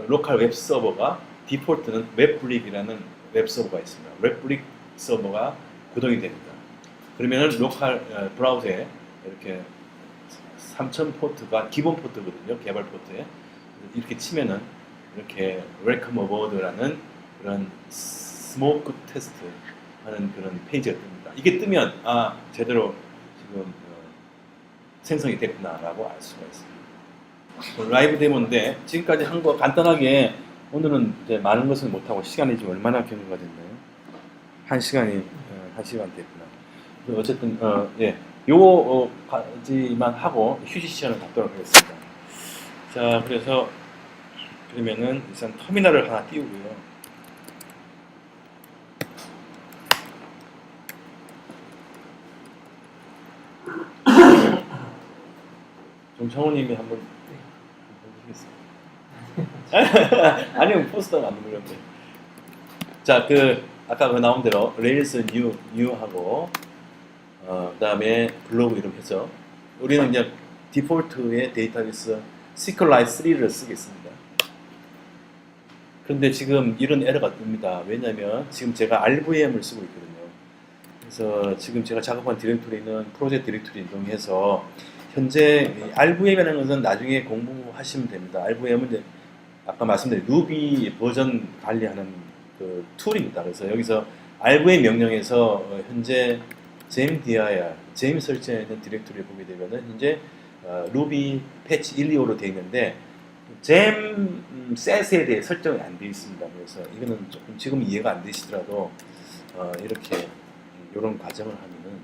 로컬 웹 서버가 디폴트는 웹브릭이라는 웹 서버가 있습니다. 웹브릭 서버가 구동이 됩니다. 그러면은 로컬 브라우저에 이렇게 3000 포트가 기본 포트거든요. 개발 포트에 이렇게 치면은 이렇게 Welcome Aboard라는 그런 스모크 테스트 하는 그런 페이지가 뜹니다. 이게 뜨면 제대로 지금 생성이 됐구나라고 알 수가 있습니다. 라이브 데모인데 지금까지 한 거 간단하게 오늘은 이제 많은 것을 못하고 시간이 지금 얼마나 경과가 됐나요? 1시간 됐구나. 어쨌든 요거까지만 하고 휴식 시간을 갖도록 하겠습니다. 자, 그러면은 일단 터미널을 하나 띄우고요. 정창호님이 한번 보시겠어요? 아니면 포스터가 안 누르는데. 자, 아까 나온 대로 Rails new 하고 그다음에 블로그 이름 해서 우리는 이제 디폴트의 데이터베이스 SQLite 3를 쓰겠습니다. 그런데 지금 이런 에러가 뜹니다. 왜냐하면 지금 제가 RVM을 쓰고 있거든요. 그래서 지금 제가 작업한 디렉토리는 프로젝트 디렉토리 이동해서 현재 RVM이라는 것은 나중에 공부하시면 됩니다. RVM은 이제 아까 말씀드린 루비 버전 관리하는 그 툴입니다. 그래서 여기서 RVM 명령에서 현재 gemdir, gem 설치해 있는 디렉토리를 보게 되면은 현재 루비 패치 125로 되어 있는데 gem set에 대해 설정이 안 되어 있습니다. 그래서 이거는 조금 지금 이해가 안 되시더라도 이렇게 이런 과정을 하면은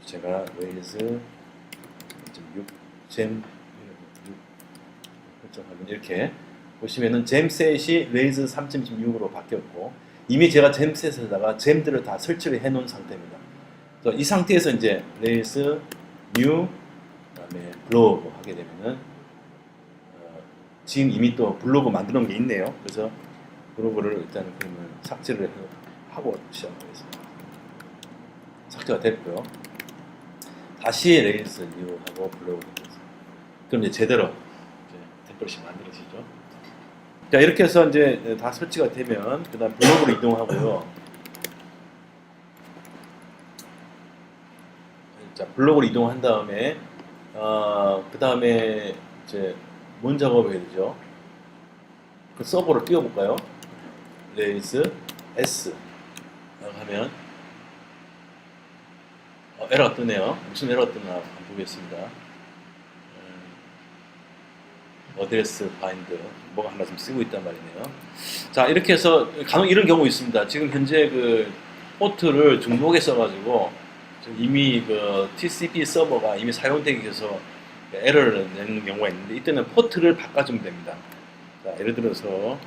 제가 Rails 6 gem 6 설정하면 이렇게 보시면은 gem셋이 Rails 3.16으로 바뀌었고 이미 제가 gem셋에다가 gem들을 다 설치를 해 놓은 상태입니다. 그래서 이 상태에서 이제 Rails new 그다음에 블로그 하게 되면은 지금 이미 또 블로그 만들어 놓은 게 있네요. 그래서 블로그를 일단은 그러면 삭제를 하고 시작하겠습니다. 삭제가 됐고요. 다시 Rails new 하고 블로그 하겠습니다. 그럼 이제 제대로 이제 템플릿이 만들어지죠. 자, 이렇게 해서 이제 다 설치가 되면 그 다음 블로그로 이동하고요. 자, 블로그로 이동한 다음에 그 다음에 이제 뭔 작업을 해야 되죠? 그 서버를 띄워볼까요? Rails S 하면 에러가 뜨네요. 무슨 에러가 뜨나 한번 보겠습니다. 어드레스 바인드 뭐가 하나 좀 쓰고 있단 말이네요. 자, 이렇게 해서 간혹 이런 경우 있습니다. 지금 현재 그 포트를 중복에 써가지고 이미 그 TCP 서버가 이미 사용되기 위해서 에러를 내는 경우가 있는데 이때는 포트를 바꿔주면 됩니다. 자, 예를 들어서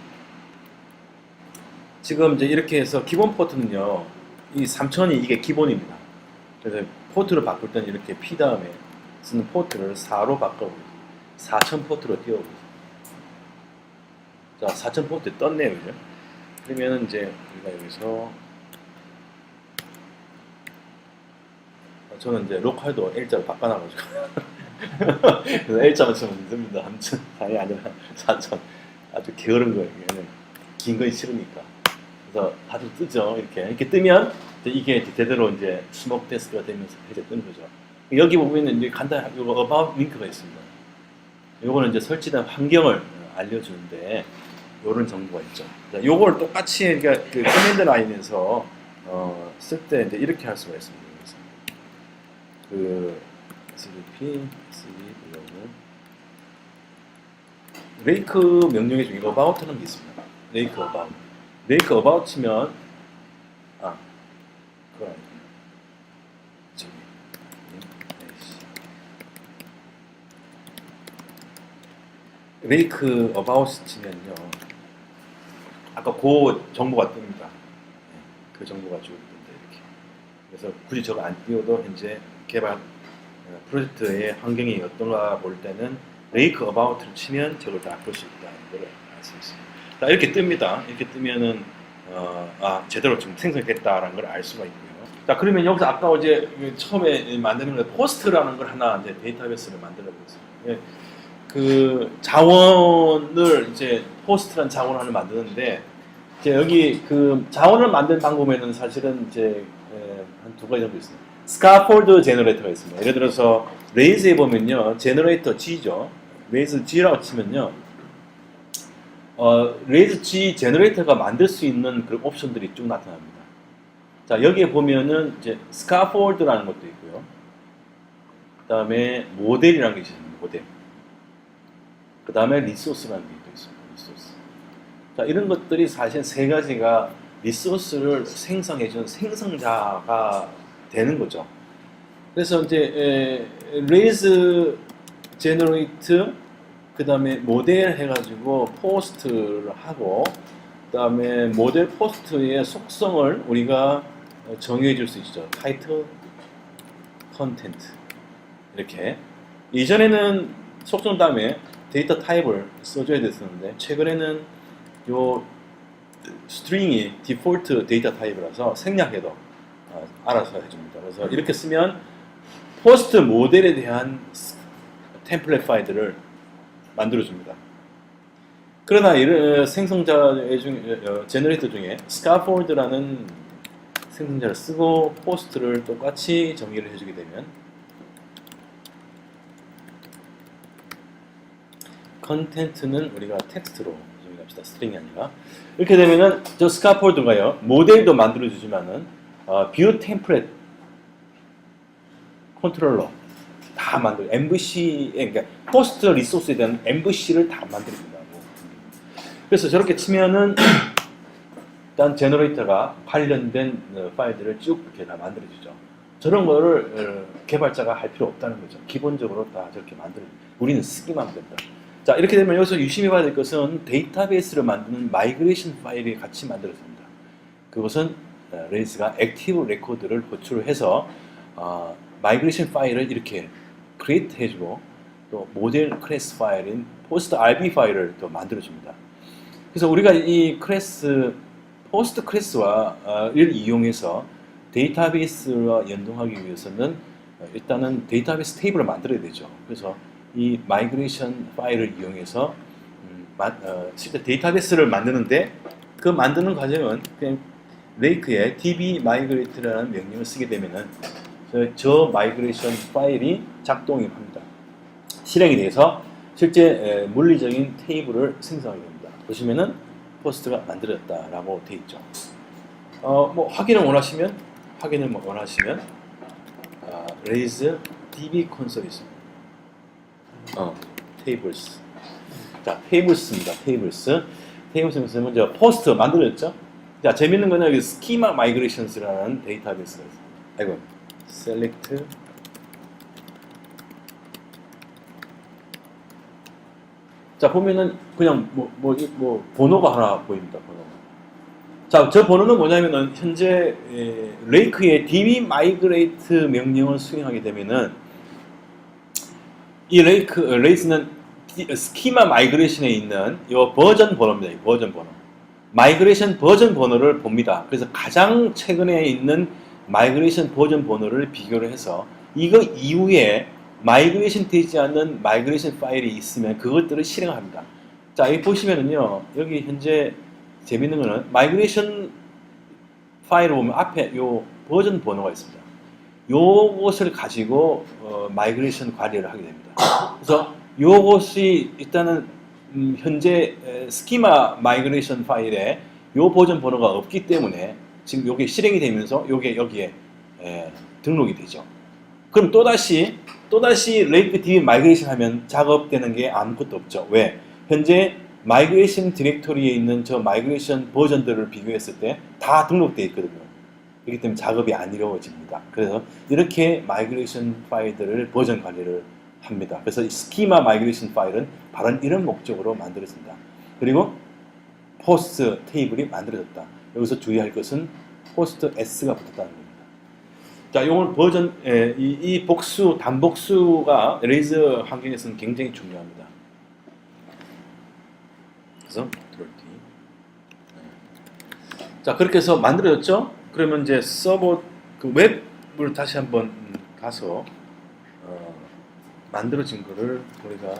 지금 이제 이렇게 해서 기본 포트는요, 이 3000이 이게 기본입니다. 그래서 포트를 바꿀 때는 이렇게 P 다음에 쓰는 포트를 4로 바꿔보겠습니다. 4000 포트로 띄워보겠습니다. 자, 4000 포트 떴네요, 그죠? 그러면 이제 우리가 여기서 저는 이제 로컬도 L자로 바꿔놔가지고 그래서 L자만 쓰면 됩니다. 3000 아니 아니라 4000 아주 게으른 거예요. 긴 건 싫으니까. 그래서 다들 뜨죠. 이렇게 뜨면 이게 제대로 이제 스모크 테스트가 되면서 이제 뜨는 거죠. 여기 보면은 이제 간단히 이거 about 링크가 있습니다. 요거는 이제 설치된 환경을 알려주는데 이런 정보가 있죠. 자, 요걸 똑같이 그러니까 그 커맨드 라인에서 쓸 때 이제 이렇게 할 수가 있습니다. 그래서 그 cdp 레이크 명령의 중에 about라는 게 있습니다. 레이크 about 치면 그거 아니에요. 저기 레이크 about 치면요. 아까 그 정보가 뜹니다. 그 정보가 쭉 뜬다 이렇게. 그래서 굳이 저거 안 띄워도 현재 개발 프로젝트의 환경이 어떤가 볼 때는 레이크 어바웃을 치면 저걸 다 볼 수 있다는 걸 알 수 있습니다. 자, 이렇게 뜹니다. 이렇게 뜨면은 제대로 좀 생성됐다라는 걸 알 수가 있고요. 자, 그러면 여기서 아까 어제 처음에 만드는 거 포스트라는 걸 하나 이제 데이터베이스를 만들어 보겠습니다. 그 자원을 이제 포스트라는 자원을 하나 만드는데 이제 여기 그 자원을 만든 방법에는 사실은 이제 한 두 가지 정도 있습니다. 스카폴드 제너레이터가 있습니다. 예를 들어서 레이즈에 보면요, 제너레이터 G죠. 레이즈 G라고 치면요, 레이즈 G 제너레이터가 만들 수 있는 그 옵션들이 쭉 나타납니다. 자, 여기에 보면은 이제 스카폴드라는 것도 있고요. 그다음에 모델이라는 게 있습니다. 모델. 그다음에 리소스라는 게 또 있습니다. 리소스. 자, 이런 것들이 사실 세 가지가 리소스를 생성해준 생성자가 되는 거죠. 그래서 이제 레이즈 제너레이트 그다음에 모델 해가지고 포스트를 하고 그다음에 모델 포스트의 속성을 우리가 정해 줄 수 있죠. 타이틀, 컨텐트 이렇게. 이전에는 속성 다음에 데이터 타입을 써줘야 됐었는데 최근에는 요 스트링이 디폴트 데이터 타입이라서 생략해도 알아서 해줍니다. 그래서 이렇게 쓰면 포스트 모델에 대한 템플릿 파일들을 만들어줍니다. 그러나 이런 생성자 중에 제너레이터 중에 스카폴드라는 생성자를 쓰고 포스트를 똑같이 정의를 해주게 되면 컨텐트는 우리가 텍스트로 정의합시다. 스트링이 아니라. 이렇게 되면은 저 스카폴드가요 모델도 만들어주지만은 뷰 템플릿 컨트롤러 다 만들어. MVC에 그러니까 포스트 리소스에 대한 MVC를 다 만들어준다고. 그래서 저렇게 치면은 일단 제너레이터가 관련된 파일들을 쭉 이렇게 다 만들어주죠. 저런 거를 개발자가 할 필요 없다는 거죠. 기본적으로 다 저렇게 만들어. 우리는 쓰기만 하면 된다. 자, 이렇게 되면 여기서 유심히 봐야 될 것은 데이터베이스를 만드는 마이그레이션 파일이 같이 만들어집니다. 그것은 레이스가 액티브 레코드를 호출해서 마이그레이션 파일을 이렇게 크리에이트 해주고 또 모델 클래스 파일인 포스트 RB 파일을 또 만들어줍니다. 그래서 우리가 이 클래스 포스트 클래스와를 이용해서 데이터베이스와 연동하기 위해서는 일단은 데이터베이스 테이블을 만들어야 되죠. 그래서 이 마이그레이션 파일을 이용해서 실제 데이터베이스를 만드는데 그 만드는 과정은 그냥 레이크에 db migrate라는 명령을 쓰게 되면은 저 마이그레이션 파일이 작동이 합니다. 실행이 돼서 실제 물리적인 테이블을 생성하게 됩니다. 보시면은 포스트가 만들어졌다라고 되어 있죠. 뭐 확인을 원하시면 raise db 콘솔이 있습니다. tables. 자, tables입니다. tables에서 먼저 포스트 만들어졌죠. 자, 재밌는 거는 여기 schema migrations라는 데이터베이스가 있습니다. 아이고, select 자, 보면은 그냥 뭐 번호가 하나 보입니다. 번호가. 자, 저 번호는 뭐냐면은 현재 레이크의 db migrate 명령을 수행하게 되면은 이 레이스는 스키마 마이그레이션에 있는 이 버전 번호입니다. 이 버전 번호. 마이그레이션 버전 번호를 봅니다. 그래서 가장 최근에 있는 마이그레이션 버전 번호를 비교를 해서 이거 이후에 마이그레이션 되지 않는 마이그레이션 파일이 있으면 그것들을 실행합니다. 자, 여기 보시면은요, 여기 현재 재밌는 거는 마이그레이션 파일을 보면 앞에 요 버전 번호가 있습니다. 요것을 가지고 마이그레이션 관리를 하게 됩니다. 그래서 요것이 일단은 현재 스키마 마이그레이션 파일에 요 버전 번호가 없기 때문에 지금 요게 실행이 되면서 요게 여기에 등록이 되죠. 그럼 또다시 레이크 DB 마이그레이션 하면 작업되는 게 아무것도 없죠. 왜? 현재 마이그레이션 디렉토리에 있는 저 마이그레이션 버전들을 비교했을 때 다 등록되어 있거든요. 그렇기 때문에 작업이 안 이루어집니다. 그래서 이렇게 마이그레이션 파일들을 버전 관리를 합니다. 그래서 이 스키마 마이그레이션 파일은 바로 이런 목적으로 만들어진다. 그리고 포스트 테이블이 만들어졌다. 여기서 주의할 것은 포스트 S가 붙었다는 겁니다. 자, 이건 버전, 이 복수, 단복수가 레이즈 환경에서는 굉장히 중요합니다. 그래서 컨트롤 D. 자, 그렇게 해서 만들어졌죠? 그러면 이제 서버 그 웹을 다시 한번 가서 만들어진 거를 우리가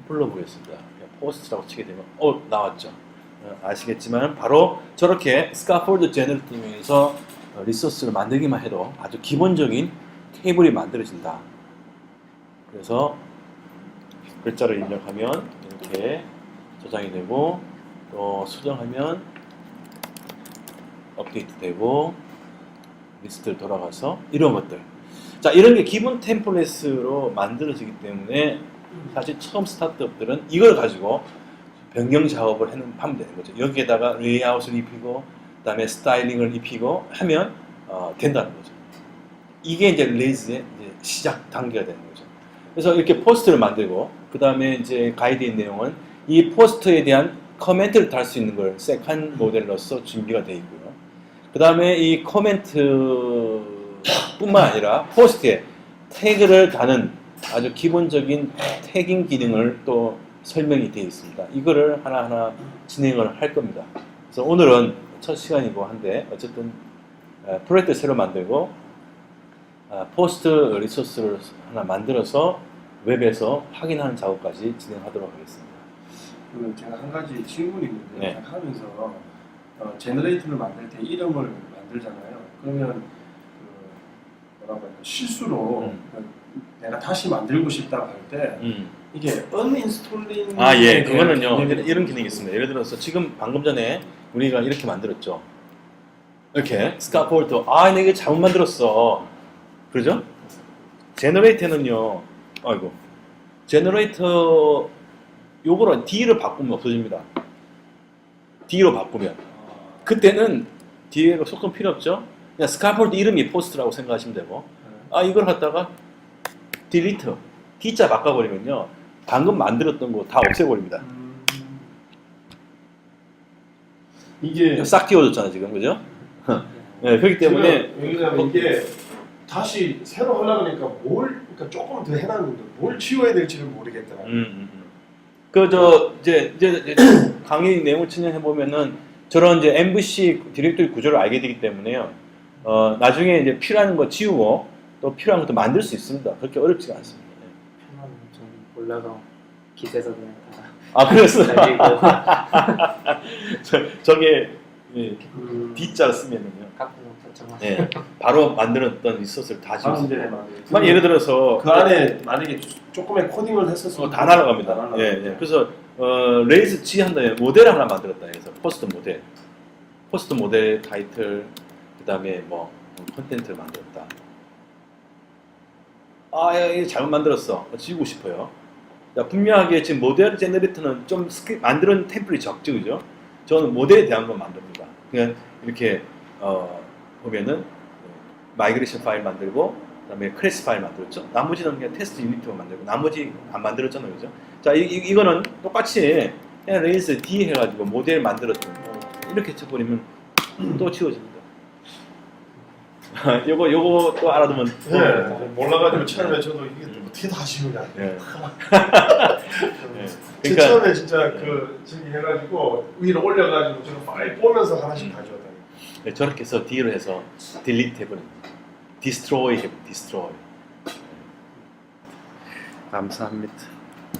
불러보겠습니다. 포스트라고 치게 되면 나왔죠. 아시겠지만 바로 저렇게 스카폴드 제너레이팅에서 리소스를 만들기만 해도 아주 기본적인 테이블이 만들어진다. 그래서 글자를 입력하면 이렇게 저장이 되고 또 수정하면 업데이트 되고 리스트를 돌아가서 이런 것들. 자, 이런 게 기본 템플릿으로 만들어지기 때문에 사실 처음 스타트업들은 이걸 가지고 변경 작업을 하면 되는 거죠. 여기에다가 레이아웃을 입히고 그다음에 스타일링을 입히고 하면 된다는 거죠. 이게 이제 레이즈의 이제 시작 단계가 되는 거죠. 그래서 이렇게 포스트를 만들고 그다음에 이제 가이드인 내용은 이 포스트에 대한 커멘트를 달 수 있는 걸 세컨 모델로서 준비가 되어 있고요. 그 다음에 이 코멘트뿐만 아니라 포스트에 태그를 다는 아주 기본적인 태깅 기능을 또 설명이 되어 있습니다. 이거를 하나하나 진행을 할 겁니다. 그래서 오늘은 첫 시간이고 한데 어쨌든 프로젝트 새로 만들고 포스트 리소스를 하나 만들어서 웹에서 확인하는 작업까지 진행하도록 하겠습니다. 그리고 제가 한 가지 질문이 있는데 네. 제가 하면서 제너레이터를 만들 때 이름을 만들잖아요. 그러면 뭐라고 할까 실수로 내가 다시 만들고 싶다고 할 때 이게 uninstalling이 예, 그거는요 이런 기능이 있습니다. 예를 들어서 지금 방금 전에 우리가 이렇게 만들었죠. 이렇게 스카폴드 내가 이거 잘못 만들었어. 그러죠? 제너레이터는요. 제너레이터 요거로 D를 바꾸면 없어집니다. D로 바꾸면 그때는 D가 속도 필요 없죠. 그냥 스카폴드 이름이 포스트라고 생각하시면 되고 이걸 갖다가 딜리트 D자 바꿔버리면요 방금 만들었던 거 다 없애버립니다. 이게 싹 띄워졌잖아 지금, 그죠? 네, 그렇기 때문에 왜냐면 이게 다시 새로 하려고 하니까 그러니까 조금 더 해놨는데 뭘 치워야 될지를 모르겠더라고요. 이제 강의 내용을 진행해 보면은 저런 이제 MVC 디렉토리 구조를 알게 되기 때문에요. 나중에 이제 필요한 거 지우고 또 필요한 것도 만들 수 있습니다. 그렇게 어렵지가 않습니다. 좀 몰라서 기세서 그냥 다. 그래서 날리고 저게 D자 쓰면은요. 갖고 저장하고. 네, 바로 만들었던 리소스를 다 지울 수 이제 있어요. 예를 들어서 그 안에 만약에 조금의 코딩을 했었으면 다 날아갑니다. 예. 그래서 레이즈 G 한다에 모델 하나 만들었다 해서 포스트 모델 타이틀 그다음에 뭐 콘텐츠를 만들었다. 이거 잘못 만들었어. 지우고 싶어요. 자, 분명하게 지금 모델 제너레이터는 좀 만드는 템플릿이 적죠, 그죠? 저는 모델에 대한 건 만듭니다. 그냥 이렇게 보면은 마이그레이션 파일 만들고 그다음에 클래스 파일 만들었죠. 나머지는 그냥 테스트 유니트만 만들고 나머지 안 만들었잖아요, 그죠? 자, 이거는 똑같이 그냥 레이스 D 해가지고 모델 만들었던 거 이렇게 쳐버리면 또 지워집니다. 요거 또 알아두면 몰라가지고 처음에 저도 이게 어떻게 다 지우냐. 예. 제 그러니까 처음에 진짜 저기 해가지고 위로 올려가지고 저는 파일 보면서 하나씩 다 지웠다. 저렇게 해서 D로 해서 딜리트 해버립니다. 디스트로이 해버립니다. 디스트로이. 감사합니다.